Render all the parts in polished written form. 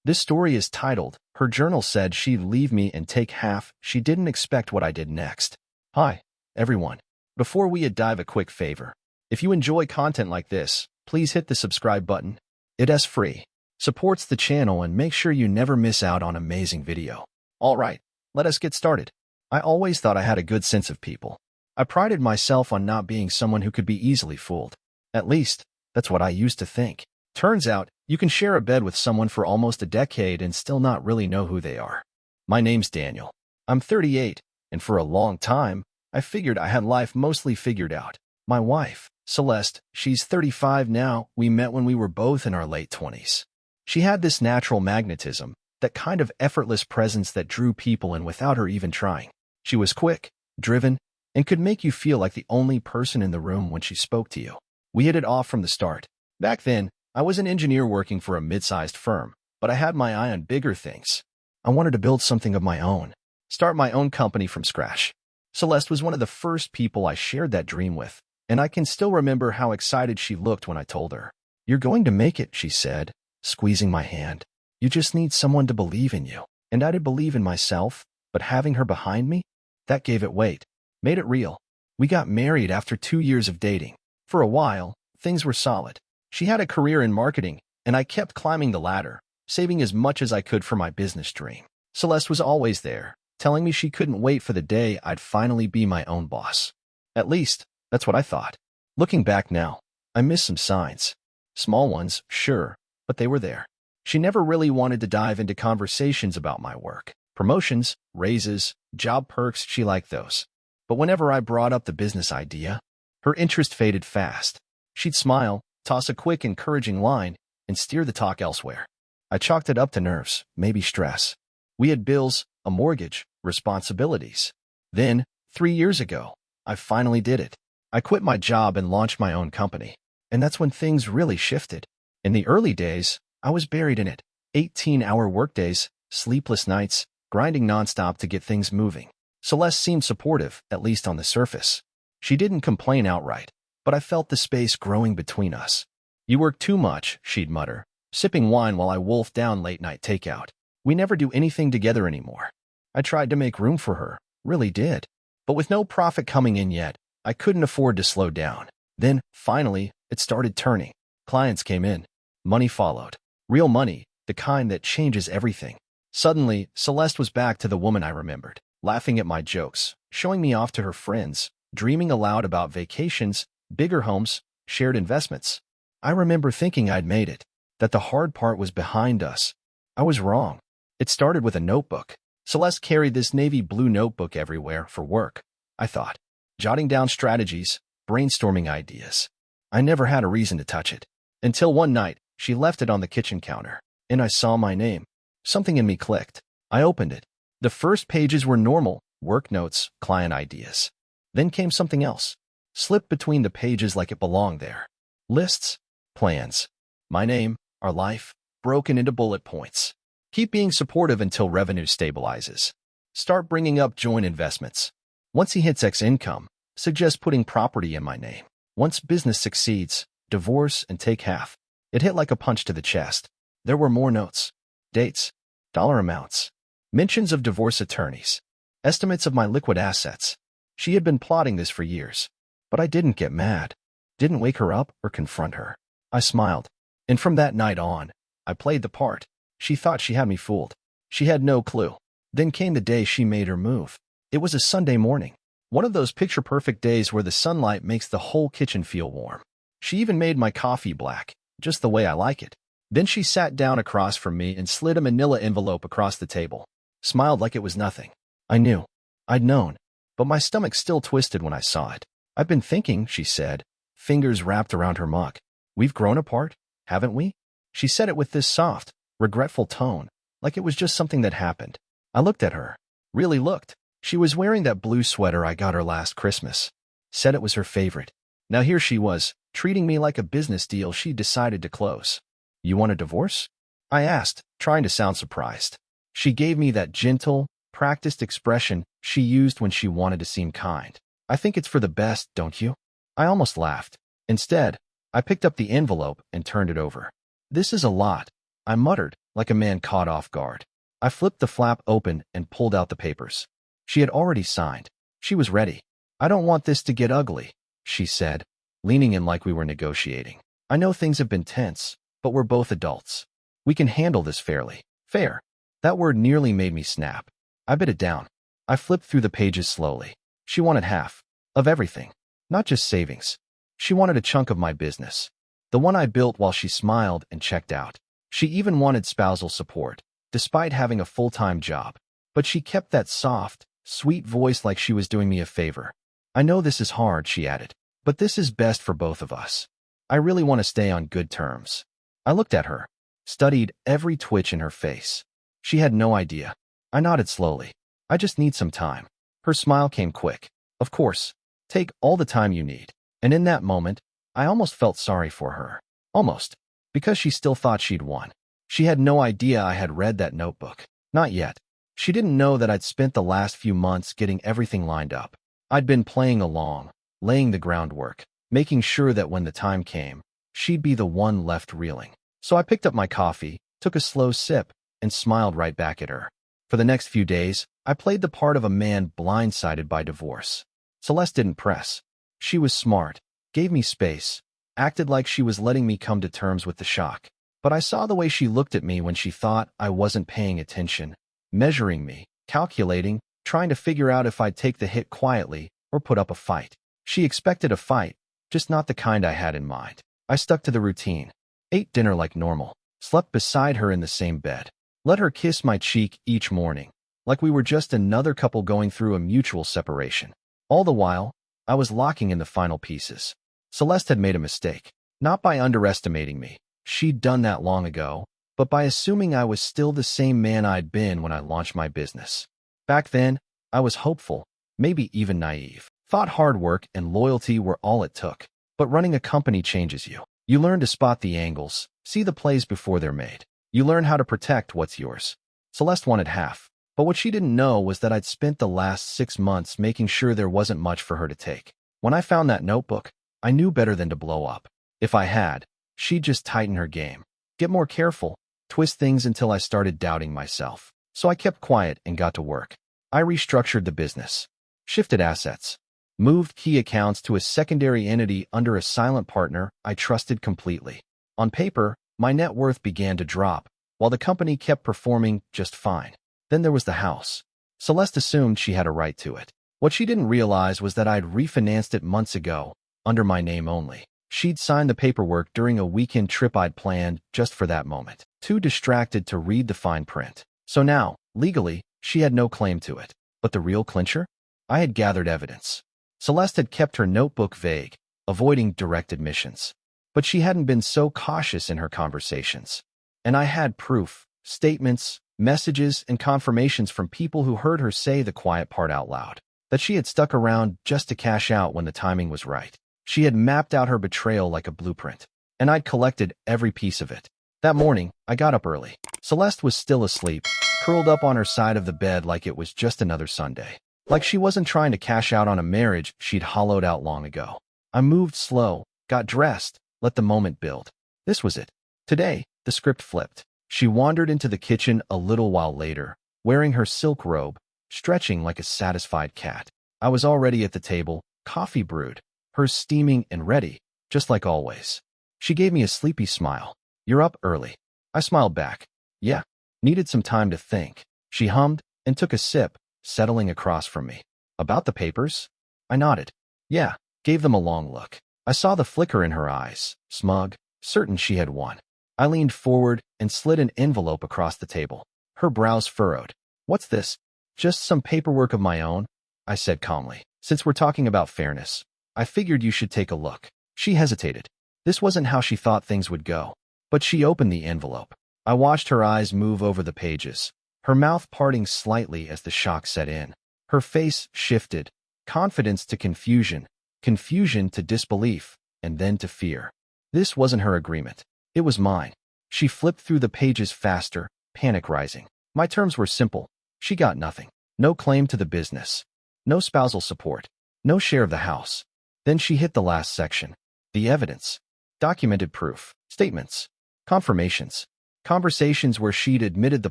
This story is titled, "Her journal said she'd leave me and take half. She didn't expect what I did next." Hi, everyone. Before we dive, a quick favor. If you enjoy content like this, please hit the subscribe button. It is free, supports the channel, and make sure you never miss out on amazing video. All right, let us get started. I always thought I had a good sense of people. I prided myself on not being someone who could be easily fooled. At least, that's what I used to think. Turns out, you can share a bed with someone for almost a decade and still not really know who they are. My name's Daniel. I'm 38, and for a long time, I figured I had life mostly figured out. My wife, Celeste, she's 35 now. We met when we were both in our late 20s. She had this natural magnetism, that kind of effortless presence that drew people in without her even trying. She was quick, driven, and could make you feel like the only person in the room when she spoke to you. We hit it off from the start. Back then, I was an engineer working for a mid-sized firm, but I had my eye on bigger things. I wanted to build something of my own, start my own company from scratch. Celeste was one of the first people I shared that dream with, and I can still remember how excited she looked when I told her. "You're going to make it," she said, squeezing my hand. "You just need someone to believe in you." And I did believe in myself, but having her behind me, that gave it weight, made it real. We got married after 2 years of dating. For a while, things were solid. She had a career in marketing, and I kept climbing the ladder, saving as much as I could for my business dream. Celeste was always there, telling me she couldn't wait for the day I'd finally be my own boss. At least, that's what I thought. Looking back now, I miss some signs. Small ones, sure, but they were there. She never really wanted to dive into conversations about my work. Promotions, raises, job perks, she liked those. But whenever I brought up the business idea, her interest faded fast. She'd smile, toss a quick encouraging line, and steer the talk elsewhere. I chalked it up to nerves, maybe stress. We had bills, a mortgage, responsibilities. Then, 3 years ago, I finally did it. I quit my job and launched my own company. And that's when things really shifted. In the early days, I was buried in it. 18-hour workdays, sleepless nights, grinding nonstop to get things moving. Celeste seemed supportive, at least on the surface. She didn't complain outright, but I felt the space growing between us. "You work too much," she'd mutter, sipping wine while I wolfed down late-night takeout. "We never do anything together anymore." I tried to make room for her, really did. But with no profit coming in yet, I couldn't afford to slow down. Then, finally, it started turning. Clients came in. Money followed. Real money, the kind that changes everything. Suddenly, Celeste was back to the woman I remembered, laughing at my jokes, showing me off to her friends, dreaming aloud about vacations, bigger homes, shared investments. I remember thinking I'd made it, that the hard part was behind us. I was wrong. It started with a notebook. Celeste carried this navy blue notebook everywhere for work, I thought, jotting down strategies, brainstorming ideas. I never had a reason to touch it. Until one night, she left it on the kitchen counter, and I saw my name. Something in me clicked. I opened it. The first pages were normal, work notes, client ideas. Then came something else, slipped between the pages like it belonged there. Lists, plans, my name, our life, broken into bullet points. Keep being supportive until revenue stabilizes. Start bringing up joint investments. Once he hits X income, suggest putting property in my name. Once business succeeds, divorce and take half. It hit like a punch to the chest. There were more notes, dates, dollar amounts, mentions of divorce attorneys, estimates of my liquid assets. She had been plotting this for years, but I didn't get mad, didn't wake her up or confront her. I smiled, and from that night on, I played the part. She thought she had me fooled. She had no clue. Then came the day she made her move. It was a Sunday morning, one of those picture-perfect days where the sunlight makes the whole kitchen feel warm. She even made my coffee black, just the way I like it. Then she sat down across from me and slid a manila envelope across the table, smiled like it was nothing. I knew. I'd known. But my stomach still twisted when I saw it. "I've been thinking," she said, fingers wrapped around her mug. "We've grown apart, haven't we?" She said it with this soft, regretful tone, like it was just something that happened. I looked at her. Really looked. She was wearing that blue sweater I got her last Christmas. Said it was her favorite. Now here she was, treating me like a business deal she'd decided to close. "You want a divorce?" I asked, trying to sound surprised. She gave me that gentle, practiced expression she used when she wanted to seem kind. "I think it's for the best, don't you?" I almost laughed. Instead, I picked up the envelope and turned it over. "This is a lot," I muttered, like a man caught off guard. I flipped the flap open and pulled out the papers. She had already signed. She was ready. "I don't want this to get ugly," she said, leaning in like we were negotiating. "I know things have been tense, but we're both adults. We can handle this fairly." Fair. That word nearly made me snap. I bit it down. I flipped through the pages slowly. She wanted half of everything, not just savings. She wanted a chunk of my business, the one I built while she smiled and checked out. She even wanted spousal support, despite having a full-time job. But she kept that soft, sweet voice like she was doing me a favor. "I know this is hard," she added, "but this is best for both of us. I really want to stay on good terms." I looked at her, studied every twitch in her face. She had no idea. I nodded slowly. "I just need some time." Her smile came quick. "Of course. Take all the time you need." And in that moment, I almost felt sorry for her. Almost. Because she still thought she'd won. She had no idea I had read that notebook. Not yet. She didn't know that I'd spent the last few months getting everything lined up. I'd been playing along, laying the groundwork, making sure that when the time came, she'd be the one left reeling. So I picked up my coffee, took a slow sip, and smiled right back at her. For the next few days, I played the part of a man blindsided by divorce. Celeste didn't press. She was smart, gave me space, acted like she was letting me come to terms with the shock. But I saw the way she looked at me when she thought I wasn't paying attention, measuring me, calculating, trying to figure out if I'd take the hit quietly or put up a fight. She expected a fight, just not the kind I had in mind. I stuck to the routine, ate dinner like normal, slept beside her in the same bed, let her kiss my cheek each morning, like we were just another couple going through a mutual separation. All the while, I was locking in the final pieces. Celeste had made a mistake, not by underestimating me. She'd done that long ago, but by assuming I was still the same man I'd been when I launched my business. Back then, I was hopeful, maybe even naive. Thought hard work and loyalty were all it took. But running a company changes you. You learn to spot the angles, see the plays before they're made. You learn how to protect what's yours. Celeste wanted half, but what she didn't know was that I'd spent the last 6 months making sure there wasn't much for her to take. When I found that notebook, I knew better than to blow up. If I had, she'd just tighten her game, get more careful, twist things until I started doubting myself. So I kept quiet and got to work. I restructured the business, shifted assets, moved key accounts to a secondary entity under a silent partner I trusted completely. On paper, my net worth began to drop, while the company kept performing just fine. Then there was the house. Celeste assumed she had a right to it. What she didn't realize was that I'd refinanced it months ago, under my name only. She'd signed the paperwork during a weekend trip I'd planned just for that moment, too distracted to read the fine print. So now, legally, she had no claim to it. But the real clincher? I had gathered evidence. Celeste had kept her notebook vague, avoiding direct admissions. But she hadn't been so cautious in her conversations. And I had proof, statements, messages, and confirmations from people who heard her say the quiet part out loud. That she had stuck around just to cash out when the timing was right. She had mapped out her betrayal like a blueprint. And I'd collected every piece of it. That morning, I got up early. Celeste was still asleep, curled up on her side of the bed like it was just another Sunday. Like she wasn't trying to cash out on a marriage she'd hollowed out long ago. I moved slow, got dressed, let the moment build. This was it. Today, the script flipped. She wandered into the kitchen a little while later, wearing her silk robe, stretching like a satisfied cat. I was already at the table, coffee brewed, hers steaming and ready, just like always. She gave me a sleepy smile. "You're up early." I smiled back. "Yeah, needed some time to think." She hummed and took a sip, settling across from me. "About the papers?" I nodded. "Yeah," gave them a long look. I saw the flicker in her eyes, smug, certain she had won. I leaned forward and slid an envelope across the table. Her brows furrowed. "What's this?" "Just some paperwork of my own," I said calmly. "Since we're talking about fairness, I figured you should take a look." She hesitated. This wasn't how she thought things would go. But she opened the envelope. I watched her eyes move over the pages, her mouth parting slightly as the shock set in. Her face shifted, confidence to confusion, confusion to disbelief, and then to fear. This wasn't her agreement. It was mine. She flipped through the pages faster, panic rising. My terms were simple. She got nothing. No claim to the business. No spousal support. No share of the house. Then she hit the last section. The evidence. Documented proof. Statements. Confirmations. Conversations where she'd admitted the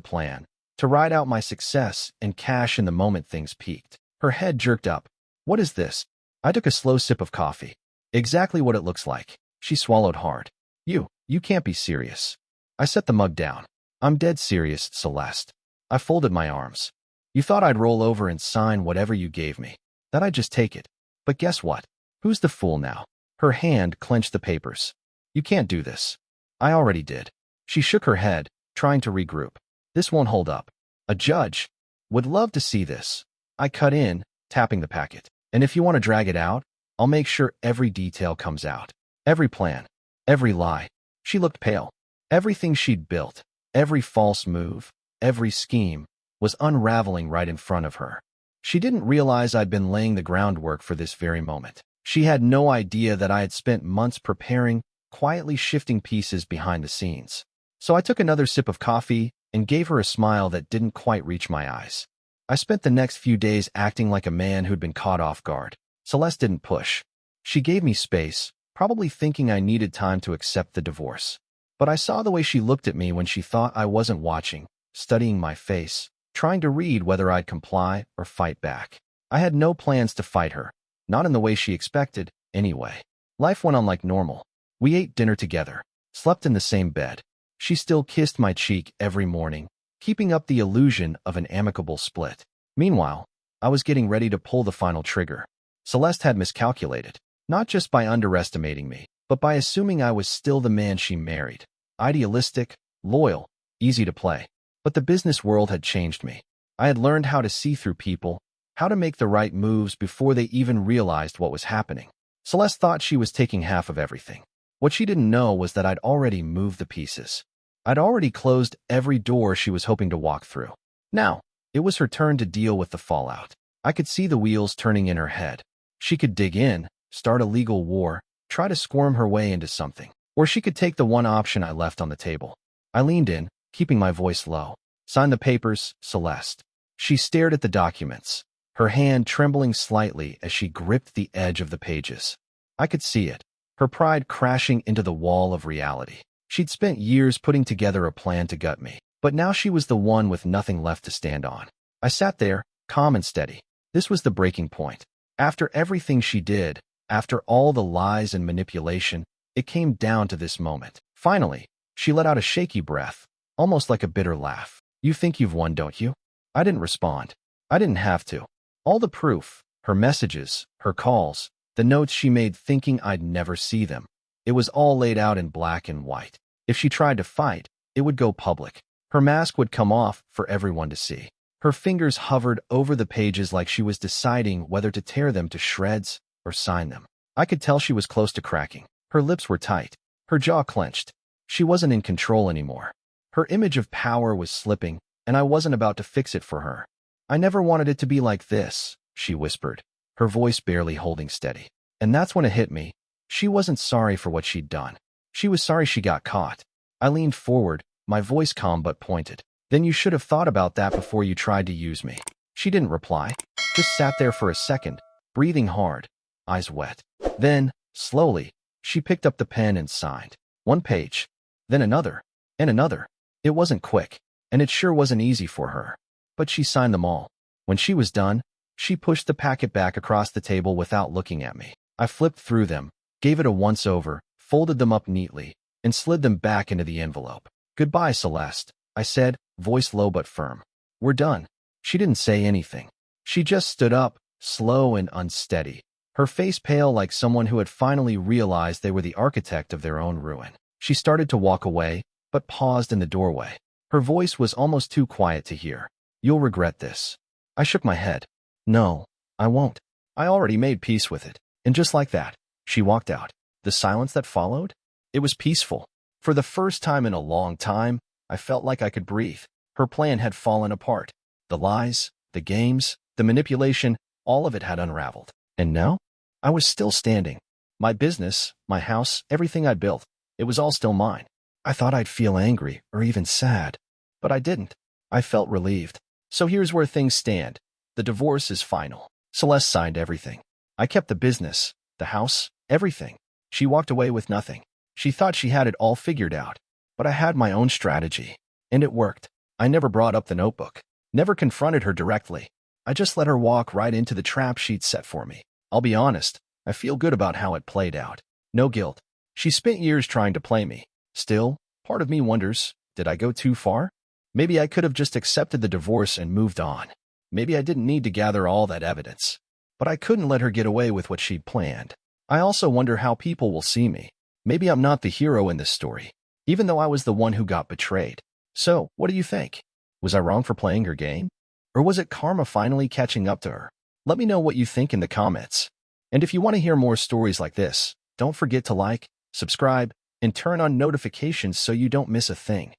plan, to ride out my success and cash in the moment things peaked. Her head jerked up. What is this? I took a slow sip of coffee. Exactly what it looks like. She swallowed hard. You can't be serious. I set the mug down. I'm dead serious, Celeste. I folded my arms. You thought I'd roll over and sign whatever you gave me, that I'd just take it. But guess what? Who's the fool now? Her hand clenched the papers. You can't do this. I already did. She shook her head, trying to regroup. This won't hold up. A judge would love to see this. I cut in, tapping the packet. And if you want to drag it out, I'll make sure every detail comes out. Every plan. Every lie. She looked pale. Everything she'd built, every false move, every scheme, was unraveling right in front of her. She didn't realize I'd been laying the groundwork for this very moment. She had no idea that I had spent months preparing, quietly shifting pieces behind the scenes. So I took another sip of coffee and gave her a smile that didn't quite reach my eyes. I spent the next few days acting like a man who'd been caught off guard. Celeste didn't push. She gave me space, probably thinking I needed time to accept the divorce. But I saw the way she looked at me when she thought I wasn't watching, studying my face, trying to read whether I'd comply or fight back. I had no plans to fight her, not in the way she expected, anyway. Life went on like normal. We ate dinner together, slept in the same bed. She still kissed my cheek every morning, keeping up the illusion of an amicable split. Meanwhile, I was getting ready to pull the final trigger. Celeste had miscalculated, not just by underestimating me, but by assuming I was still the man she married. Idealistic, loyal, easy to play. But the business world had changed me. I had learned how to see through people, how to make the right moves before they even realized what was happening. Celeste thought she was taking half of everything. What she didn't know was that I'd already moved the pieces. I'd already closed every door she was hoping to walk through. Now, it was her turn to deal with the fallout. I could see the wheels turning in her head. She could dig in, start a legal war, try to squirm her way into something. Or she could take the one option I left on the table. I leaned in, keeping my voice low. Sign the papers, Celeste. She stared at the documents, her hand trembling slightly as she gripped the edge of the pages. I could see it, her pride crashing into the wall of reality. She'd spent years putting together a plan to gut me, but now she was the one with nothing left to stand on. I sat there, calm and steady. This was the breaking point. After everything she did, after all the lies and manipulation, it came down to this moment. Finally, she let out a shaky breath, almost like a bitter laugh. You think you've won, don't you? I didn't respond. I didn't have to. All the proof, her messages, her calls, the notes she made thinking I'd never see them. It was all laid out in black and white. If she tried to fight, it would go public. Her mask would come off for everyone to see. Her fingers hovered over the pages like she was deciding whether to tear them to shreds or sign them. I could tell she was close to cracking. Her lips were tight, her jaw clenched. She wasn't in control anymore. Her image of power was slipping, and I wasn't about to fix it for her. I never wanted it to be like this, she whispered, her voice barely holding steady. And that's when it hit me. She wasn't sorry for what she'd done. She was sorry she got caught. I leaned forward, my voice calm but pointed. Then you should have thought about that before you tried to use me. She didn't reply, just sat there for a second, breathing hard, eyes wet. Then, slowly, she picked up the pen and signed. One page, then another, and another. It wasn't quick, and it sure wasn't easy for her. But she signed them all. When she was done, she pushed the packet back across the table without looking at me. I flipped through them, gave it a once-over, folded them up neatly, and slid them back into the envelope. Goodbye, Celeste, I said, voice low but firm. We're done. She didn't say anything. She just stood up, slow and unsteady, her face pale like someone who had finally realized they were the architect of their own ruin. She started to walk away, but paused in the doorway. Her voice was almost too quiet to hear. You'll regret this. I shook my head. No, I won't. I already made peace with it. And just like that, she walked out. The silence that followed? It was peaceful. For the first time in a long time, I felt like I could breathe. Her plan had fallen apart. The lies, the games, the manipulation, all of it had unraveled. And now, I was still standing. My business, my house, everything I'd built, it was all still mine. I thought I'd feel angry or even sad, but I didn't. I felt relieved. So here's where things stand. The divorce is final. Celeste signed everything. I kept the business, the house, everything. She walked away with nothing. She thought she had it all figured out. But I had my own strategy, and it worked. I never brought up the notebook, never confronted her directly. I just let her walk right into the trap she'd set for me. I'll be honest, I feel good about how it played out. No guilt. She spent years trying to play me. Still, part of me wonders, did I go too far? Maybe I could have just accepted the divorce and moved on. Maybe I didn't need to gather all that evidence. But I couldn't let her get away with what she'd planned. I also wonder how people will see me. Maybe I'm not the hero in this story, even though I was the one who got betrayed. So, what do you think? Was I wrong for playing her game? Or was it karma finally catching up to her? Let me know what you think in the comments. And if you want to hear more stories like this, don't forget to like, subscribe, and turn on notifications so you don't miss a thing.